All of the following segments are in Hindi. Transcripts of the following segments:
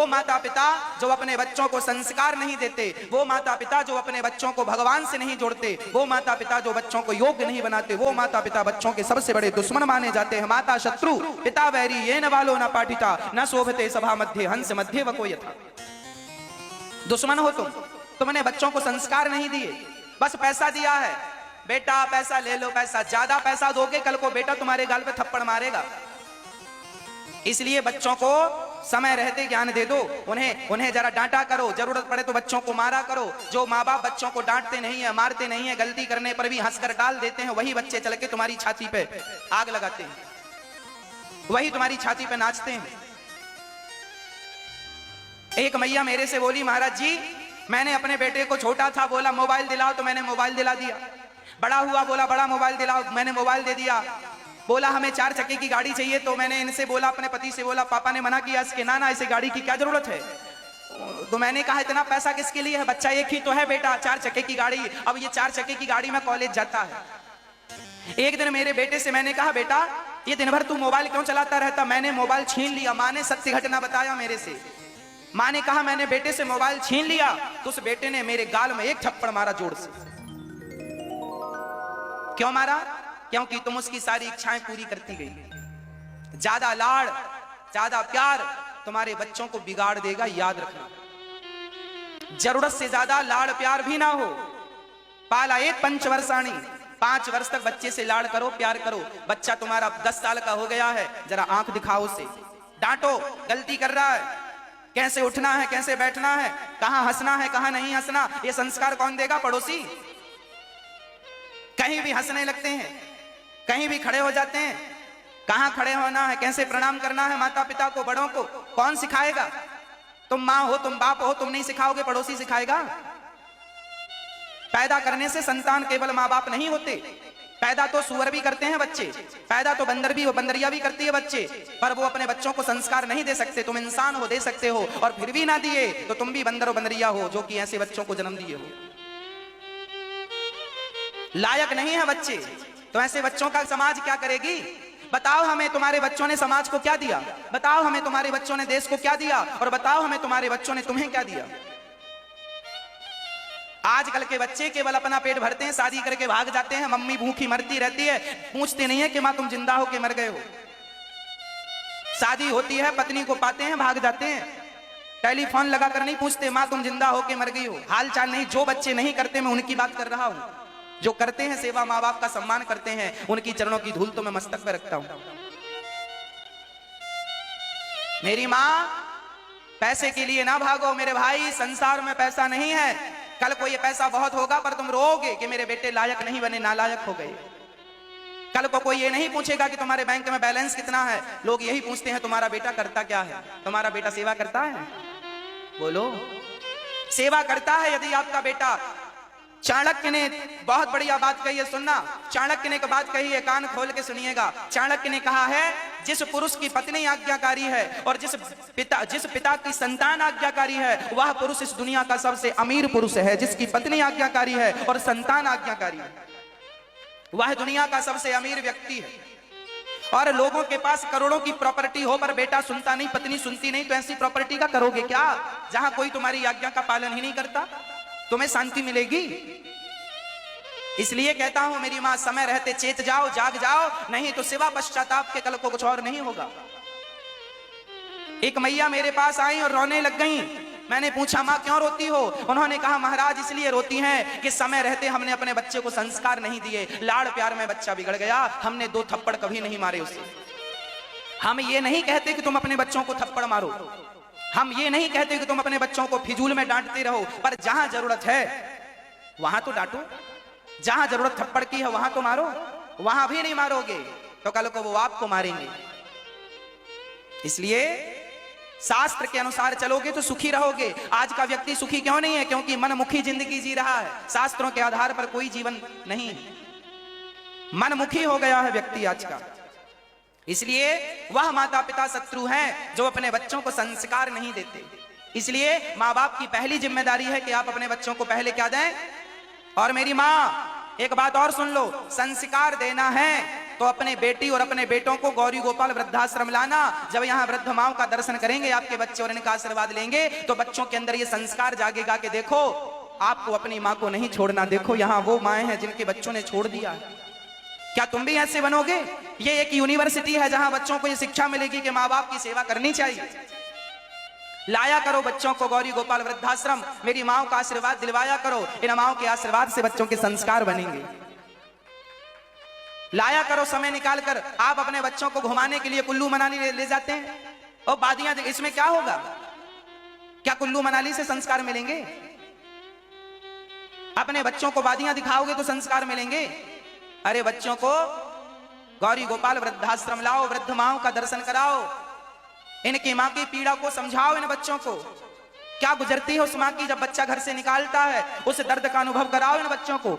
वो माता पिता जो अपने बच्चों को संस्कार नहीं देते, वो माता पिता जो अपने बच्चों को भगवान से नहीं जोड़ते, वो माता पिता जो बच्चों को योग्य नहीं बनाते, वो माता पिता बच्चों के सबसे बड़े दुश्मन माने जाते हैं। माता शत्रु पिता वैरी ये न वालो न पाठिता न शोभते सभा मध्य हंस मध्य वको यथा। दुश्मन हो तुमने बच्चों को संस्कार नहीं दिए, बस पैसा दिया है, बेटा पैसा ले लो, पैसा ज्यादा पैसा दोगे कल को बेटा तुम्हारे गाल पे थप्पड़ मारेगा। इसलिए बच्चों को समय रहते ज्ञान दे दो, उन्हें जरा डांटा करो, जरूरत पड़े तो बच्चों को मारा करो। जो माँ बाप बच्चों को डांटते नहीं है, मारते नहीं है, गलती करने पर भी हंसकर डाल देते हैं, वही बच्चे चल के तुम्हारी छाती पे आग लगाते हैं, वही तुम्हारी छाती पे नाचते हैं। एक मैया मेरे से बोली, महाराज जी मैंने अपने बेटे को, छोटा था बोला मोबाइल दिलाओ तो मैंने मोबाइल दिला दिया, बड़ा हुआ बोला बड़ा मोबाइल दिलाओ, मैंने मोबाइल दे दिया, बोला हमें 4 चक्के की गाड़ी चाहिए तो मैंने इनसे बोला, अपने पति से बोला, पापा ने मना किया इसके, ना इसे गाड़ी की क्या जरूरत है। तो मैंने कहा इतना पैसा किसके लिए है, बच्चा एक ही तो है बेटा, 4 चक्के की गाड़ी, अब ये 4 चक्के की गाड़ी में कॉलेज जाता है। एक दिन मेरे बेटे से मैंने कहा, बेटा ये दिन भर तू मोबाइल क्यों चलाता रहता, मैंने मोबाइल छीन लिया। माँ ने सत्य घटना बताया मेरे से, माँ ने कहा मैंने बेटे से मोबाइल छीन लिया तो उस बेटे ने मेरे गाल में एक थप्पड़ मारा जोर से। क्यों मारा, क्योंकि तुम उसकी सारी इच्छाएं पूरी करती गई। ज्यादा लाड़ ज्यादा प्यार तुम्हारे बच्चों को बिगाड़ देगा, याद रखना। जरूरत से ज्यादा लाड़ प्यार भी ना हो। पाला एक पंचवर्षाणी, 5 वर्ष तक बच्चे से लाड़ करो, प्यार करो। बच्चा तुम्हारा 10 साल का हो गया है, जरा आंख दिखाओ उसे, डांटो, गलती कर रहा है, कैसे उठना है, कैसे बैठना है, कहां हंसना है, कहां नहीं हंसना, ये संस्कार कौन देगा, पड़ोसी। कहीं भी हंसने लगते हैं, कहीं भी खड़े हो जाते हैं, कहां खड़े होना है, कैसे प्रणाम करना है माता पिता को, बड़ों को कौन सिखाएगा। तुम माँ हो, तुम बाप हो, तुम नहीं सिखाओगे, पड़ोसी सिखाएगा। पैदा करने से संतान केवल माँ बाप नहीं होते, पैदा तो सुअर भी करते हैं बच्चे, पैदा तो बंदर भी, बंदरिया भी करती है बच्चे, पर वो अपने बच्चों को संस्कार नहीं दे सकते। तुम इंसान हो, दे सकते हो, और फिर भी ना दिए तो तुम भी बंदर बंदरिया हो जो कि ऐसे बच्चों को जन्म दिए हो। लायक नहीं है बच्चे, तो ऐसे बच्चों का समाज क्या करेगी। बताओ हमें तुम्हारे बच्चों ने समाज को क्या दिया, बताओ हमें तुम्हारे बच्चों ने देश को क्या दिया, और बताओ हमें तुम्हारे बच्चों ने तुम्हें क्या दिया। आजकल के बच्चे केवल अपना पेट भरते हैं, शादी करके भाग जाते हैं, मम्मी भूखी मरती रहती है, पूछते नहीं है कि माँ तुम जिंदा हो के मर गए हो। शादी होती है, पत्नी को पाते हैं, भाग जाते हैं, टेलीफोन लगाकर नहीं पूछते माँ तुम जिंदा हो के मर गई हो, हाल चाल नहीं। जो बच्चे नहीं करते मैं उनकी बात कर रहा हूं, जो करते हैं सेवा, माँ बाप का सम्मान करते हैं, उनकी चरणों की धूल तो मैं मस्तक पे रखता हूं। मेरी माँ, पैसे के लिए ना भागो मेरे भाई, संसार में पैसा नहीं है। कल को ये पैसा बहुत होगा पर तुम रोओगे कि मेरे बेटे लायक नहीं बने, नालायक हो गए। कल को कोई ये नहीं पूछेगा कि तुम्हारे बैंक में बैलेंस कितना है, लोग यही पूछते हैं तुम्हारा बेटा करता क्या है, तुम्हारा बेटा सेवा करता है, बोलो सेवा करता है। यदि आपका बेटा, चाणक्य ने बहुत बढ़िया बात कही है, सुनना, चाणक्य ने एक बात कही है, कान खोल के सुनिएगा। चाणक्य ने कहा है, जिस पुरुष की पत्नी आज्ञाकारी है और जिस पिता की संतान आज्ञाकारी है, वह पुरुष इस दुनिया का सबसे अमीर पुरुष है। जिसकी पत्नी आज्ञाकारी है और संतान आज्ञाकारी है, वह दुनिया का सबसे अमीर व्यक्ति है। और लोगों के पास करोड़ों की प्रॉपर्टी हो पर बेटा सुनता नहीं, पत्नी सुनती नहीं, तो ऐसी प्रॉपर्टी का करोगे क्या, जहां कोई तुम्हारी आज्ञा का पालन ही नहीं करता। तुम्हें शांति मिलेगी। इसलिए कहता हूं मेरी मां, समय रहते चेत जाओ, जाग जाओ, नहीं तो सिवा पश्चाताप के कल को कुछ और नहीं होगा। एक मैया मेरे पास आई और रोने लग गई। मैंने पूछा मां क्यों रोती हो, उन्होंने कहा महाराज इसलिए रोती हैं कि समय रहते हमने अपने बच्चे को संस्कार नहीं दिए, लाड़ प्यार में बच्चा बिगड़ गया, हमने 2 थप्पड़ कभी नहीं मारे उसे। हम ये नहीं कहते कि तुम अपने बच्चों को थप्पड़ मारो, हम ये नहीं कहते कि तुम अपने बच्चों को फिजूल में डांटते रहो, पर जहां जरूरत है वहां तो डांटो, जहां जरूरत थप्पड़ की है वहां तो मारो। वहां भी नहीं मारोगे तो कल को वो आपको मारेंगे। इसलिए शास्त्र के अनुसार चलोगे तो सुखी रहोगे। आज का व्यक्ति सुखी क्यों नहीं है, क्योंकि मनमुखी जिंदगी जी रहा है, शास्त्रों के आधार पर कोई जीवन नहीं है, मनमुखी हो गया है व्यक्ति आज का। इसलिए वह माता पिता शत्रु हैं जो अपने बच्चों को संस्कार नहीं देते। इसलिए माँ बाप की पहली जिम्मेदारी है कि आप अपने बच्चों को पहले क्या दें। और मेरी माँ एक बात और सुन लो, संस्कार देना है तो अपने बेटी और अपने बेटों को गौरी गोपाल वृद्धाश्रम लाना। जब यहाँ वृद्ध माओं का दर्शन करेंगे आपके बच्चे और इनका आशीर्वाद लेंगे तो बच्चों के अंदर ये संस्कार जागेगा कि देखो आपको अपनी माँ को नहीं छोड़ना, देखो यहाँ वो माएँ हैं जिनके बच्चों ने छोड़ दिया। क्या तुम भी ऐसे बनोगे? ये एक यूनिवर्सिटी है जहां बच्चों को ये शिक्षा मिलेगी कि माँ बाप की सेवा करनी चाहिए। लाया करो बच्चों को गौरी गोपाल वृद्धाश्रम, मेरी माओ का आशीर्वाद दिलवाया करो। इन माओ के आशीर्वाद से बच्चों के संस्कार बनेंगे। लाया करो समय निकाल कर। आप अपने बच्चों को घुमाने के लिए कुल्लू मनाली ले जाते हैं और वादियां, इसमें क्या होगा? क्या कुल्लू मनाली से संस्कार मिलेंगे? अपने बच्चों को वादियां दिखाओगे तो संस्कार मिलेंगे। अरे बच्चों को गौरी गोपाल वृद्धाश्रम लाओ, वृद्ध माओं का दर्शन कराओ, इनकी मां की पीड़ा को समझाओ। इन बच्चों को क्या गुजरती है उस मां की जब बच्चा घर से निकालता है, उस दर्द का अनुभव कराओ इन बच्चों को।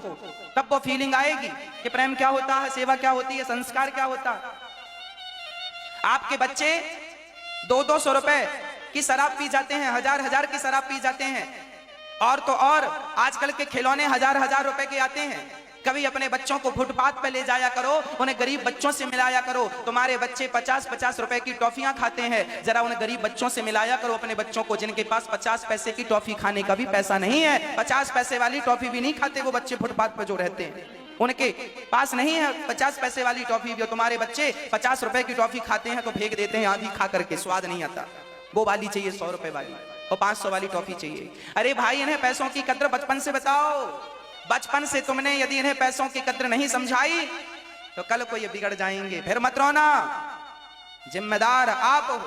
तब वो फीलिंग आएगी कि प्रेम क्या होता है, सेवा क्या होती है, संस्कार क्या होता है। आपके बच्चे 200-200 रुपए की शराब पी जाते हैं, 1000-1000 की शराब पी जाते हैं, और तो और आजकल के खिलौने 1000-1000 रुपए के आते हैं। कभी अपने बच्चों को फुटपाथ पे ले जाया करो, उन्हें गरीब बच्चों से मिलाया करो। तुम्हारे बच्चे 50-50 रुपए की टॉफियां खाते हैं, जरा उन्हें गरीब बच्चों से मिलाया करो अपने बच्चों को, जिनके पास 50 पैसे की टॉफी खाने का भी पैसा नहीं है। 50 पैसे वाली टॉफी भी नहीं खाते वो बच्चे फुटपाथ पर जो रहते हैं, उनके पास नहीं है 50 पैसे वाली टॉफी भी। तुम्हारे बच्चे 50 रुपए की टॉफी खाते हैं तो फेंक देते हैं आधी खा करके, स्वाद नहीं आता। वो वाली चाहिए 100 रुपए वाली और 500 वाली टॉफी चाहिए। अरे भाई इन्हें पैसों की कद्र बचपन से बताओ। बचपन से तुमने यदि इन्हें पैसों की कद्र नहीं समझाई तो कल को ये बिगड़ जाएंगे। फिर मत रोना, जिम्मेदार आप हो।